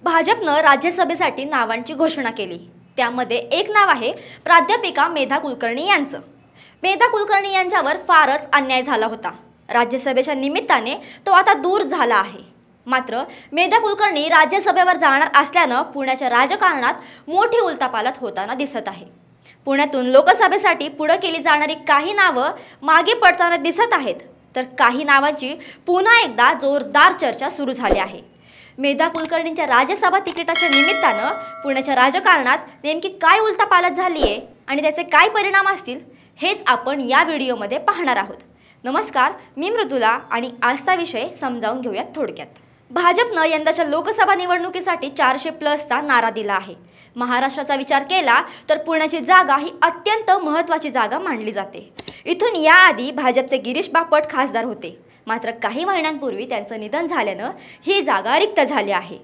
भाजपनं राज्यसभेसाठी नावांची घोषणा केली। त्यामध्ये एक नाव आहे प्राध्यापिका मेधा कुलकर्णी यांचं। मेधा कुलकर्णी यांच्यावर फारच अन्याय झाला होता। राज्यसभेच्या निमित्ताने तो आता दूर झाला आहे। मात्र मेधा कुलकर्णी राज्यसभेवर जाणार असल्यानं पुण्याच्या राजकारणात मोठी उलथापालथ होताना दिसत आहे। पुण्यातून लोकसभेसाठी पुढे केली जाणारी काही नावं मागे पडताना दिसत आहेत, तर काही नावांची पुन्हा एकदा जोरदार चर्चा सुरू झाली आहे। मेधा कुलकर्णींच्या राज्यसभा तिकिटाच्या निमित्तानं पुण्याच्या राजकारणात नेमकी काय उलथापालथ झाली आहे आणि त्याचे काय परिणाम असतील हेच आपण या व्हिडिओमध्ये पाहणार आहोत। नमस्कार, मी मृदुला आणि आजचा विषय समजावून घेऊयात थोडक्यात। भाजपनं यंदाच्या लोकसभा निवडणुकीसाठी 400+ नारा दिला आहे। महाराष्ट्राचा विचार केला तर पुण्याची जागा ही अत्यंत महत्त्वाची जागा मानली जाते। इथून याआधी भाजपचे गिरीश बापट खासदार होते, मात्र काही महिन्यांपूर्वी त्यांचं निधन झाल्यानं ही जागा रिक्त झाली आहे।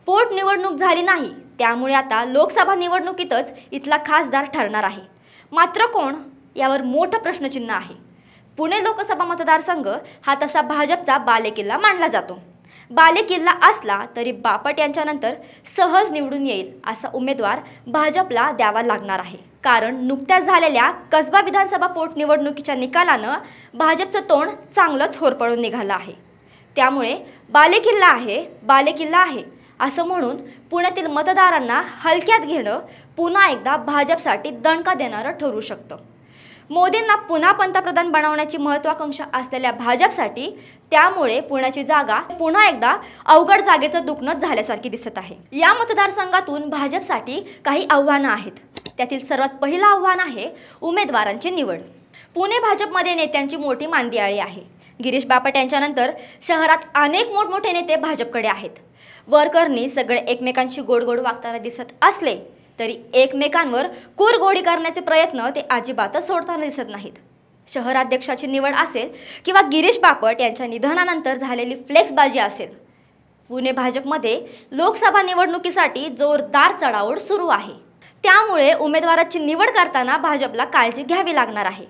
पोटनिवडणूक झाली नाही, त्यामुळे आता लोकसभा निवडणुकीतच इथला खासदार ठरणार आहे। मात्र कोण, यावर मोठं प्रश्नचिन्ह आहे। पुणे लोकसभा मतदारसंघ हा तसा भाजपचा बालेकिल्ला मानला जातो। बालेकिल्ला असला तरी बापट यांच्यानंतर सहज निवडून येईल असा उमेदवार भाजपला द्यावा लागणार आहे। कारण नुकत्याच झालेल्या कसबा विधानसभा पोटनिवडणुकीच्या निकालानं भाजपचं तोंड चांगलंच होरपळून निघालं आहे। त्यामुळे बालेकिल्ला आहे असं म्हणून पुण्यातील मतदारांना हलक्यात घेणं पुन्हा एकदा भाजपसाठी दणका देणारं ठरू शकतं। मोदींना पुन्हा पंतप्रधान बनवण्याची महत्त्वाकांक्षा असलेल्या भाजपसाठी त्यामुळे पुण्याची जागा पुन्हा एकदा अवघड जागेचं दुखणं झाल्यासारखी दिसत आहे। या मतदारसंघातून भाजपसाठी काही आव्हानं आहेत। त्यातील सर्वात पहिलं आव्हान आहे उमेदवारांची निवड। पुणे भाजपमध्ये नेत्यांची मोठी मांदियाळी आहे। गिरीश बापट यांच्यानंतर शहरात अनेक मोठमोठे नेते भाजपकडे आहेत। वरकरणी सगळे एकमेकांशी गोड वागताना दिसत असले तरी एकमेकांवर कुरगोडी करण्याचे प्रयत्न ते अजिबातच सोडताना दिसत नाहीत। शहराध्यक्षाची निवड असेल किंवा गिरीश बापट यांच्या निधनानंतर झालेली फ्लेक्सबाजी असेल, पुणे भाजपमध्ये लोकसभा निवडणुकीसाठी जोरदार चढाओढ सुरू आहे। त्यामुळे उमेदवाराची निवड करताना भाजपला काळजी घ्यावी लागणार आहे,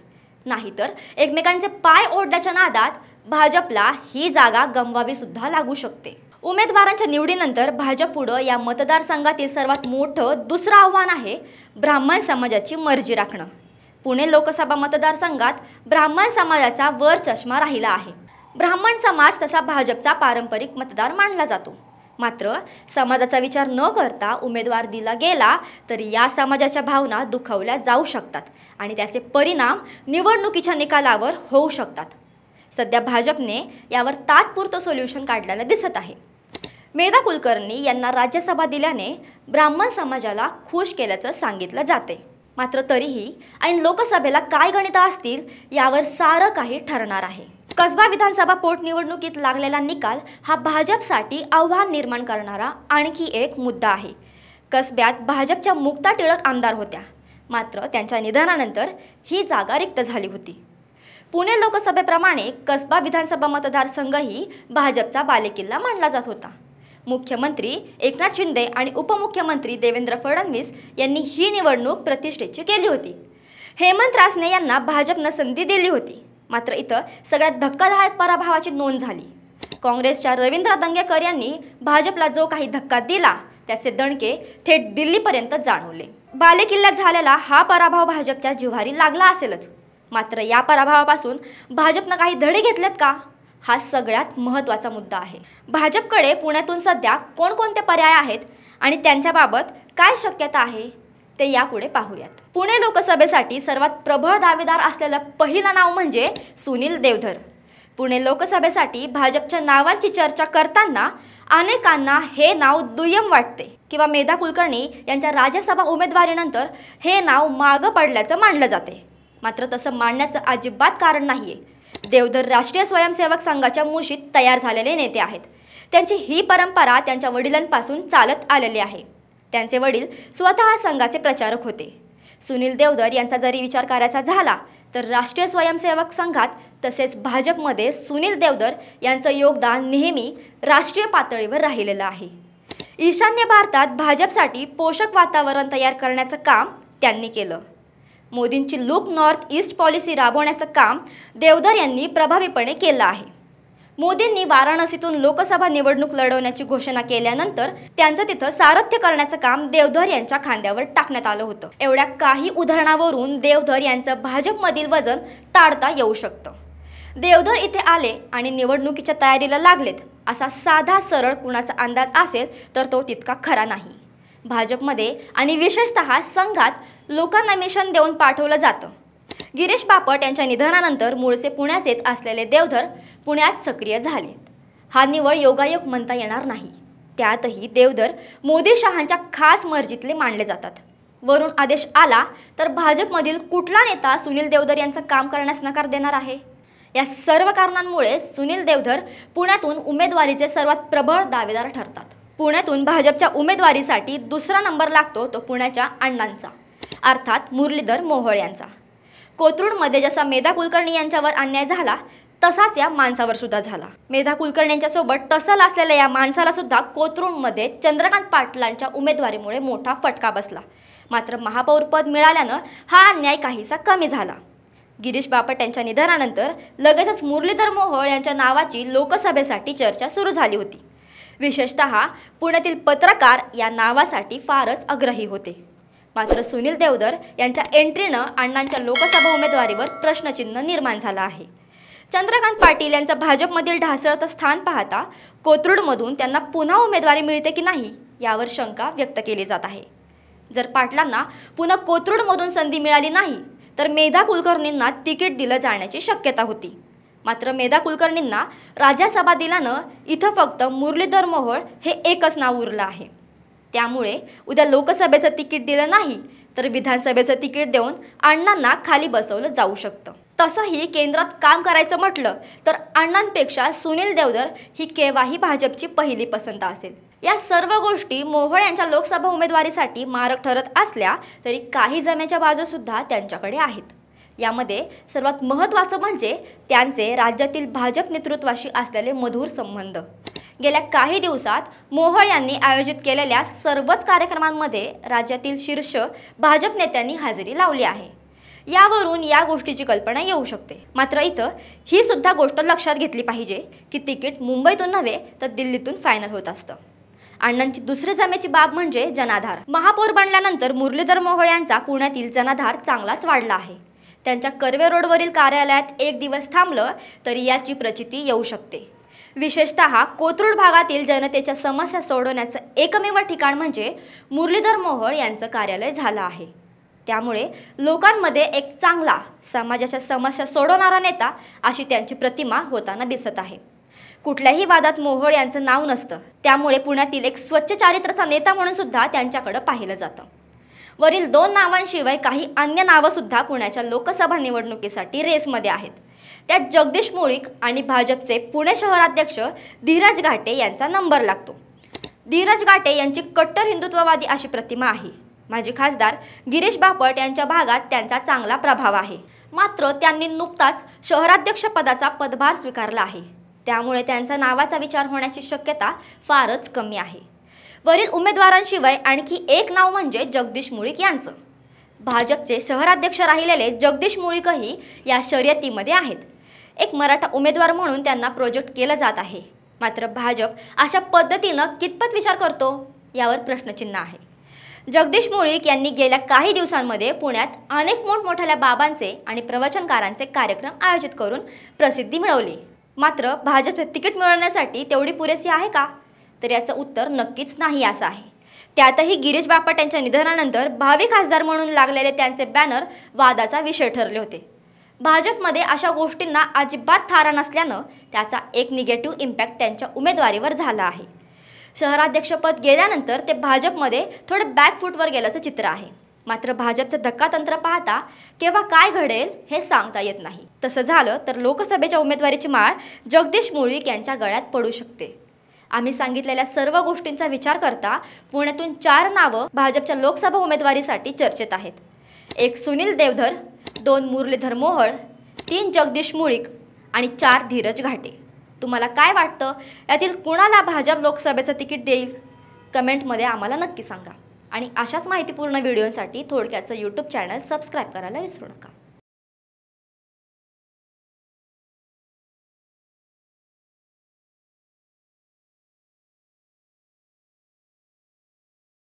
नाहीतर एकमेकांचे पाय ओढण्याच्या नादात भाजपला ही जागा गमवावी सुद्धा लागू शकते। उमेदवारांच्या निवडीनंतर भाजपपुढं या मतदारसंघातील सर्वात मोठं दुसरं आव्हान आहे ब्राह्मण समाजाची मर्जी राखणं। पुणे लोकसभा मतदारसंघात ब्राह्मण समाजाचा वर चष्मा राहिला आहे। ब्राह्मण समाज तसा भाजपचा पारंपरिक मतदार मानला जातो। मात्र समाजाचा विचार न करता उमेदवार दिला गेला तर या समाजाच्या भावना दुखावल्या जाऊ शकतात आणि त्याचे परिणाम निवडणुकीच्या निकालावर होऊ शकतात। सध्या भाजपने यावर तात्पुरतं सोल्युशन काढलेलं दिसत आहे। मेधा कुलकर्णी यांना राज्यसभा दिल्याने ब्राह्मण समाजाला खुश केल्याचं सांगितलं जाते। मात्र तरीही ऐन लोकसभेला काय गणितं असतील यावर सारं काही ठरणार आहे। कसबा विधानसभा पोटनिवडणुकीत लागलेला निकाल हा भाजपसाठी आव्हान निर्माण करणारा आणखी एक मुद्दा आहे। कसब्यात भाजपच्या मुक्ता टिळक आमदार होत्या, मात्र त्यांच्या निधनानंतर ही जागा रिक्त झाली होती। पुणे लोकसभेप्रमाणे कसबा विधानसभा मतदारसंघही भाजपचा बालेकिल्ला मानला जात होता। मुख्यमंत्री एकनाथ शिंदे आणि उपमुख्यमंत्री देवेंद्र फडणवीस यांनी ही निवडणूक प्रतिष्ठेची केली होती। हेमंत रासने यांना भाजपनं संधी दिली होती, मात्र इथं सगळ्यात धक्कादायक पराभवाची नोंद झाली। काँग्रेसच्या रवींद्र दंगेकर यांनी भाजपला जो काही धक्का दिला त्याचे दणके थेट दिल्लीपर्यंत जाणवले। बालेकिल्ल्यात झालेला हा पराभव भाजपच्या जिव्हारी लागला असेलच, मात्र या पराभवापासून भाजपनं काही धडे घेतलेत का, हा सगळ्यात महत्त्वाचा मुद्दा आहे। भाजपकडे पुण्यातून सध्या कोणकोणते पर्याय आहेत आणि त्यांच्याबाबत काय शक्यता आहे ते यापुढे पाहूयात। पुणे लोकसभेसाठी सर्वात प्रबळ दावेदार असलेलं पहिलं नाव म्हणजे सुनील देवधर। पुणे लोकसभेसाठी भाजपच्या नावांची चर्चा करताना अनेकांना हे नाव दुय्यम वाटते किंवा मेधा कुलकर्णी यांच्या राज्यसभा उमेदवारीनंतर हे नाव मागं पडल्याचं मानलं जाते। मात्र तसं मानण्याचं अजिबात कारण नाहीये। देवधर राष्ट्रीय स्वयंसेवक संघाच्या मुशीत तयार झालेले नेते आहेत। त्यांची ही परंपरा त्यांच्या वडिलांपासून चालत आलेली आहे। त्यांचे वडील स्वतः संघाचे प्रचारक होते। सुनील देवधर यांचा जरी विचार करायचा झाला तर राष्ट्रीय स्वयंसेवक संघात तसेच भाजपमध्ये सुनील देवधर यांचं योगदान नेहमी राष्ट्रीय पातळीवर राहिलेलं आहे। ईशान्य भारतात भाजपसाठी पोषक वातावरण तयार करण्याचं काम त्यांनी केलं। मोदींची लुक नॉर्थ ईस्ट पॉलिसी राबवण्याचं काम देवधर यांनी प्रभावीपणे केलं आहे। मोदींनी वाराणसीतून लोकसभा निवडणूक लढवण्याची घोषणा केल्यानंतर त्यांचं तिथं सारथ्य करण्याचं काम देवधर यांच्या खांद्यावर टाकण्यात आलं होतं। एवढ्या काही उदाहरणावरून देवधर यांचं भाजपमधील वजन ताडता येऊ शकतं। देवधर इथे आले आणि निवडणुकीच्या तयारीला लागलेत असा साधा सरळ कुणाचा अंदाज असेल तर तो तितका खरा नाही। भाजपमध्ये आणि विशेषतः संघात लोकांना मिशन देऊन पाठवलं जातं। गिरीश बापट यांच्या निधनानंतर मूळचे पुण्याचेच असलेले देवधर पुण्यात सक्रिय झालेत। हा निवड योगायोग म्हणता येणार नाही। त्यातही देवधर मोदी शहांच्या खास मर्जीतले मानले जातात। वरून आदेश आला तर भाजपमधील कुठला नेता सुनील देवधर यांचं काम करण्यास नकार देणार आहे? या सर्व कारणांमुळे सुनील देवधर पुण्यातून उमेदवारीचे सर्वात प्रबळ दावेदार ठरतात। पुण्यातून भाजपच्या उमेदवारीसाठी दुसरा नंबर लागतो तो पुण्याच्या अण्णांचा, अर्थात मुरलीधर मोहोळ यांचा। कोथरूडमध्ये जसा मेधा कुलकर्णी यांच्यावर अन्याय झाला तसाच या माणसावर सुद्धा झाला। मेधा कुलकर्णी यांच्या सोबत टसल असलेल्या या माणसाला सुद्धा कोथरूडमध्ये चंद्रकांत पाटलांच्या उमेदवारीमुळे मोठा फटका बसला। मात्र महापौर पद मिळाल्यानं हा अन्याय काहीसा कमी झाला। गिरीश बापट यांच्या निधनानंतर लगेचच मुरलीधर मोहोळ यांच्या नावाची लोकसभेसाठी चर्चा सुरू झाली होती। विशेषतः पुण्यातील पत्रकार या नावासाठी फारच आग्रही होते। मात्र सुनील देवधर यांच्या एंट्रीनं अण्णांच्या लोकसभा उमेदवारीवर प्रश्नचिन्ह निर्माण झालं आहे। चंद्रकांत पाटील यांचं भाजपमधील ढासळतं स्थान पाहता कोथरूडमधून त्यांना पुन्हा उमेदवारी मिळते की नाही यावर शंका व्यक्त केली जात आहे। जर पाटलांना पुन्हा कोथरूडमधून संधी मिळाली नाही तर मेधा कुलकर्णींना तिकीट दिलं जाण्याची शक्यता होती। मात्र मेधा कुलकर्णींना राज्यसभा दिल्यानं इथं फक्त मुरलीधर मोहोळ हे एकच नाव उरलं आहे। त्यामुळे उद्या लोकसभेचं तिकीट दिलं नाही तर विधानसभेचं तिकीट देऊन अण्णांना खाली बसवलं जाऊ शकतं। तसंही केंद्रात काम करायचं म्हटलं तर अण्णांपेक्षा सुनील देवधर ही केव्हाही भाजपची पहिली पसंत असेल। या सर्व गोष्टी मोहोळ यांच्या लोकसभा उमेदवारीसाठी मारक ठरत असल्या तरी काही जमेच्या बाजू सुद्धा त्यांच्याकडे आहेत। यामध्ये सर्वात महत्त्वाचं म्हणजे त्यांचे राज्यातील भाजप नेतृत्वाशी असलेले मधुर संबंध। गेल्या काही दिवसात मोहोळ यांनी आयोजित केलेल्या सर्वच कार्यक्रमांमध्ये राज्यातील शीर्ष भाजप नेत्यांनी हजेरी लावली आहे। यावरून या गोष्टीची कल्पना येऊ शकते। मात्र इथं ही सुद्धा गोष्ट लक्षात घेतली पाहिजे की तिकीट मुंबईतून नव्हे तर दिल्लीतून फायनल होत असतं। अण्णांची दुसरी जमेची बाब म्हणजे जनाधार। महापौर बनल्यानंतर मुरलीधर मोहोळ यांचा पुण्यातील जनाधार चांगलाच वाढला आहे। त्यांच्या कर्वे रोडवरील कार्यालयात एक दिवस थांबलं तरी याची प्रचिती येऊ शकते। विशेषतः कोथरूड भागातील जनतेच्या समस्या सोडवण्याचं एकमेव ठिकाण म्हणजे मुरलीधर मोहोळ यांचं कार्यालय झालं आहे। त्यामुळे लोकांमध्ये एक चांगला समाजाच्या समस्या सोडवणारा नेता अशी त्यांची प्रतिमा होताना दिसत आहे। कुठल्याही वादात मोहोळ यांचं नाव नसतं। त्यामुळे पुण्यातील एक स्वच्छ चारित्र्याचा नेता म्हणून सुद्धा त्यांच्याकडे पाहिलं जातं। वरील दोन नावांशिवाय काही अन्य नावं सुद्धा पुण्याच्या लोकसभा निवडणुकीसाठी रेसमध्ये आहेत। त्यात जगदीश मुळीक आणि भाजपचे पुणे शहराध्यक्ष धीरज घाटे यांचा नंबर लागतो। धीरज घाटे यांची कट्टर हिंदुत्ववादी अशी प्रतिमा आहे। माजी खासदार गिरीश बापट यांच्या भागात त्यांचा चांगला प्रभाव आहे। मात्र त्यांनी नुकताच शहराध्यक्ष पदाचा पदभार स्वीकारला आहे। त्यामुळे त्यांच्या नावाचा विचार होण्याची शक्यता फारच कमी आहे। वरील उमेदवारांशिवाय आणखी एक नाव म्हणजे जगदीश मुळीक यांचं। भाजपचे शहराध्यक्ष राहिलेले जगदीश मुळीकही या शर्यतीमध्ये आहेत। एक मराठा उमेदवार म्हणून त्यांना प्रोजेक्ट केलं जात आहे। मात्र भाजप अशा पद्धतीनं कितपत विचार करतो यावर प्रश्नचिन्ह आहे। जगदीश मुळीक यांनी गेल्या काही दिवसांमध्ये पुण्यात अनेक मोठमोठ्या बाबांचे आणि प्रवचनकारांचे कार्यक्रम आयोजित करून प्रसिद्धी मिळवली। मात्र भाजपचे तिकीट मिळवण्यासाठी तेवढी पुरेसी आहे का? तर याचं उत्तर नक्कीच नाही असं आहे। त्यातही गिरीश बापट यांच्या निधनानंतर भावी खासदार म्हणून लागलेले त्यांचे बॅनर वादाचा विषय ठरले होते। भाजपमध्ये अशा गोष्टींना अजिबात थारा नसल्यानं त्याचा एक निगेटिव्ह इम्पॅक्ट त्यांच्या उमेदवारीवर झाला आहे। शहराध्यक्षपद गेल्यानंतर ते भाजपमध्ये थोडे बॅकफूटवर गेल्याचं चित्र आहे। मात्र भाजपचं धक्कातंत्र पाहता केव्हा काय घडेल हे सांगता येत नाही। तसं झालं तर लोकसभेच्या उमेदवारीची माळ जगदीश मुळीक यांच्या गळ्यात पडू शकते। आम्ही सांगितलेल्या सर्व गोष्टींचा विचार करता पुण्यातून 4 नावं भाजपच्या लोकसभा उमेदवारीसाठी चर्चेत आहेत। 1 सुनील देवधर, 2 मुरलीधर मोहोळ, 3 जगदीश मुळीक आणि 4 धीरज घाटे। तुम्हाला काय वाटतं यातील कुणाला भाजप लोकसभेचं तिकीट देईल? कमेंटमध्ये आम्हाला नक्की सांगा। आणि अशाच माहितीपूर्ण व्हिडिओसाठी थोडक्याचं यूट्यूब चॅनल सबस्क्राईब करायला विसरू नका।